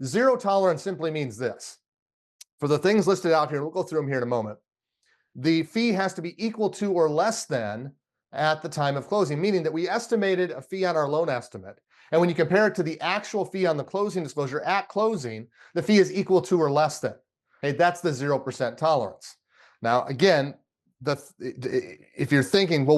Zero tolerance simply means this. For the things listed out here, we'll go through them here in a moment. The fee has to be equal to or less than at the time of closing, meaning that we estimated a fee on our loan estimate. And when you compare it to the actual fee on the closing disclosure at closing, the fee is equal to or less than. Okay, that's the 0% tolerance. Now, again, if you're thinking, well,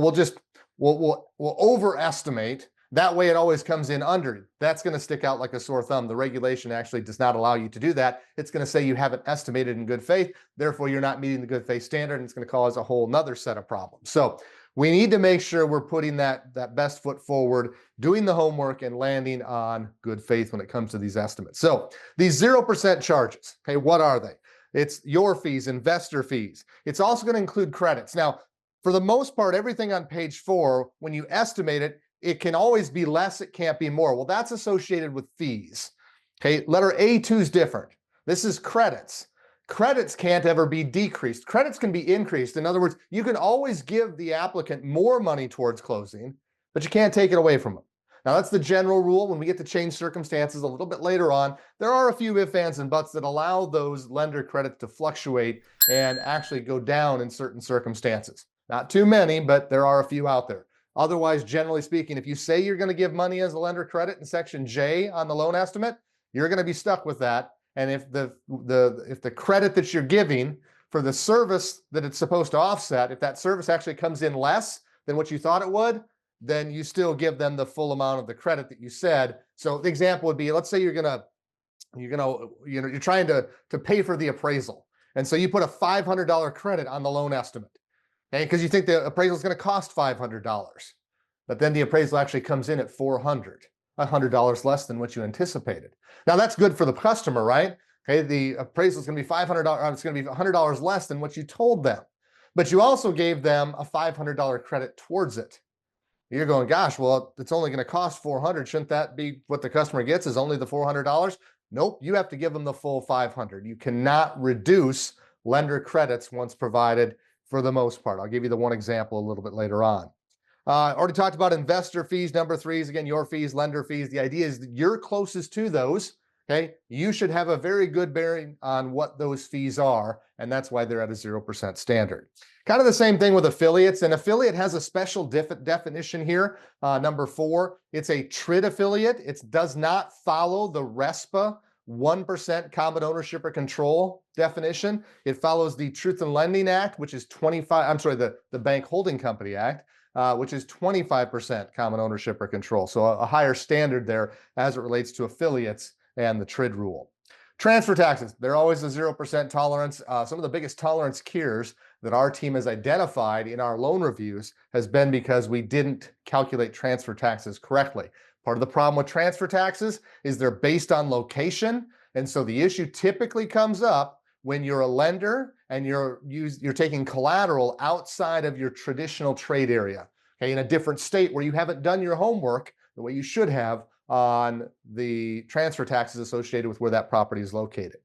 we'll overestimate, that way it always comes in under, that's going to stick out like a sore thumb. The regulation actually does not allow you to do that. It's going to say you haven't estimated in good faith, therefore you're not meeting the good faith standard, and it's going to cause a whole nother set of problems. So we need to make sure we're putting that best foot forward, doing the homework, and landing on good faith when it comes to these estimates. So these 0% charges, okay, what are they? It's your fees, investor fees. It's also going to include credits. Now, for the most part, everything on page 4, when you estimate it, it can always be less, it can't be more. Well, that's associated with fees. Okay, letter A2 is different. This is credits. Credits can't ever be decreased. Credits can be increased. In other words, you can always give the applicant more money towards closing, but you can't take it away from them. Now, that's the general rule. When we get to change circumstances a little bit later on, there are a few ifs, ands, and buts that allow those lender credits to fluctuate and actually go down in certain circumstances. Not too many, but there are a few out there. Otherwise, generally speaking, if you say you're going to give money as a lender credit in section J on the loan estimate, you're going to be stuck with that. And if the credit that you're giving for the service that it's supposed to offset, if that service actually comes in less than what you thought it would, then you still give them the full amount of the credit that you said. So the example would be, let's say you're trying to pay for the appraisal, and so you put a $500 credit on the loan estimate, okay, because you think the appraisal is going to cost $500, but then the appraisal actually comes in at $400, $100 less than what you anticipated. Now that's good for the customer, right? Okay, the appraisal is going to be $500, it's going to be $100 less than what you told them, but you also gave them a $500 credit towards it. You're going, gosh, well, it's only going to cost $400. Shouldn't that be what the customer gets, is only the $400? Nope, you have to give them the full $500. You cannot reduce lender credits once provided for the most part. I'll give you the one example a little bit later on. Already talked about investor fees. Number 3 is, again, your fees, lender fees. The idea is that you're closest to those. Okay, you should have a very good bearing on what those fees are, and that's why they're at a 0% standard. Kind of the same thing with affiliates. An affiliate has a special definition here. Number 4, it's a TRID affiliate. It does not follow the RESPA 1% common ownership or control definition. It follows the Truth in Lending Act, which is the Bank Holding Company Act, which is 25% common ownership or control. So a higher standard there as it relates to affiliates and the TRID rule. Transfer taxes, they're always a 0% tolerance. Some of the biggest tolerance cures that our team has identified in our loan reviews has been because we didn't calculate transfer taxes correctly. Part of the problem with transfer taxes is they're based on location. And so the issue typically comes up when you're a lender and you're taking collateral outside of your traditional trade area, okay, in a different state where you haven't done your homework the way you should have on the transfer taxes associated with where that property is located.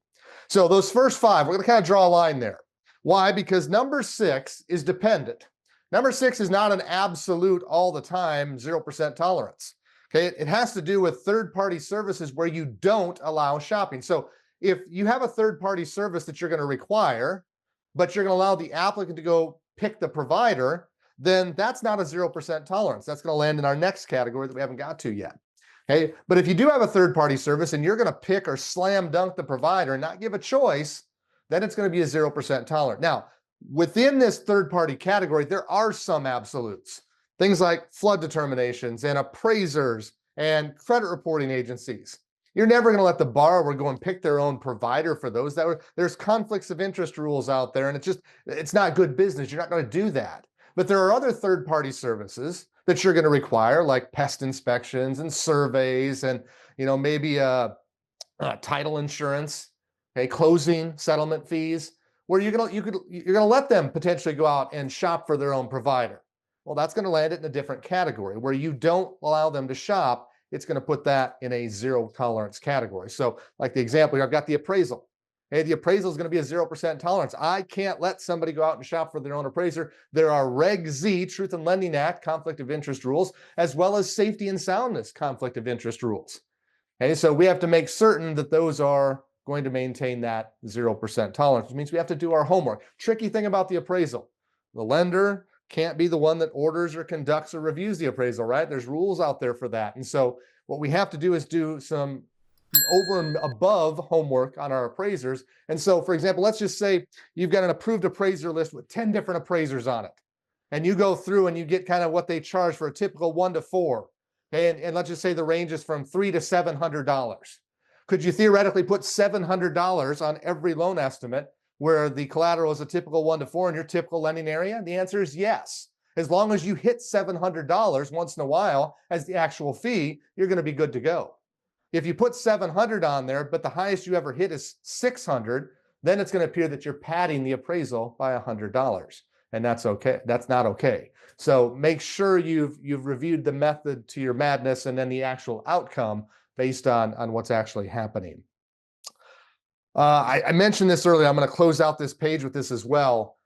So those first 5, we're going to kind of draw a line there. Why? Because number 6 is dependent. Number 6 is not an absolute all the time 0% tolerance. Okay, it has to do with third-party services where you don't allow shopping. So if you have a third-party service that you're going to require, but you're going to allow the applicant to go pick the provider, then that's not a 0% tolerance. That's going to land in our next category that we haven't got to yet. Okay, but if you do have a third-party service and you're going to pick or slam dunk the provider and not give a choice, then it's going to be a 0% tolerance. Now, within this third-party category, there are some absolutes. Things like flood determinations and appraisers and credit reporting agencies. You're never going to let the borrower go and pick their own provider for those. There's conflicts of interest rules out there, and it's not good business. You're not going to do that. But there are other third-party services that you're going to require, like pest inspections and surveys, and maybe title insurance, okay, closing settlement fees, where you're going to let them potentially go out and shop for their own provider. Well, that's going to land it in a different category. Where you don't allow them to shop, it's going to put that in a 0 tolerance category. So like the example here, I've got the appraisal. Hey, the appraisal is going to be a 0% tolerance. I can't let somebody go out and shop for their own appraiser. There are Reg Z, Truth in Lending Act, conflict of interest rules, as well as safety and soundness, conflict of interest rules. Okay, so we have to make certain that those are going to maintain that 0% tolerance, which means we have to do our homework. Tricky thing about the appraisal, the lender can't be the one that orders or conducts or reviews the appraisal, right? There's rules out there for that. And so what we have to do is do some over and above homework on our appraisers. And so, for example, let's just say you've got an approved appraiser list with 10 different appraisers on it. And you go through and you get kind of what they charge for a typical 1 to 4. Okay, and let's just say the range is from $300 to $700. Could you theoretically put $700 on every loan estimate where the collateral is a typical 1 to 4 in your typical lending area? The answer is yes. As long as you hit $700 once in a while as the actual fee, you're going to be good to go. If you put 700 on there, but the highest you ever hit is 600, then it's going to appear that you're padding the appraisal by $100, and that's okay. That's not okay. So make sure you've reviewed the method to your madness and then the actual outcome based on what's actually happening. I mentioned this earlier. I'm going to close out this page with this as well.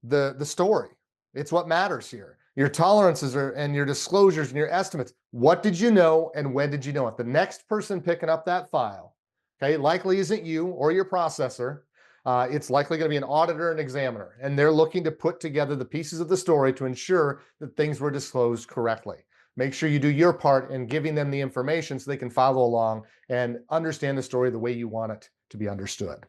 The story. It's what matters here. Your tolerances and your disclosures and your estimates. What did you know and when did you know it? The next person picking up that file, okay, likely isn't you or your processor. It's likely going to be an auditor and examiner, and they're looking to put together the pieces of the story to ensure that things were disclosed correctly. Make sure you do your part in giving them the information so they can follow along and understand the story the way you want it to be understood.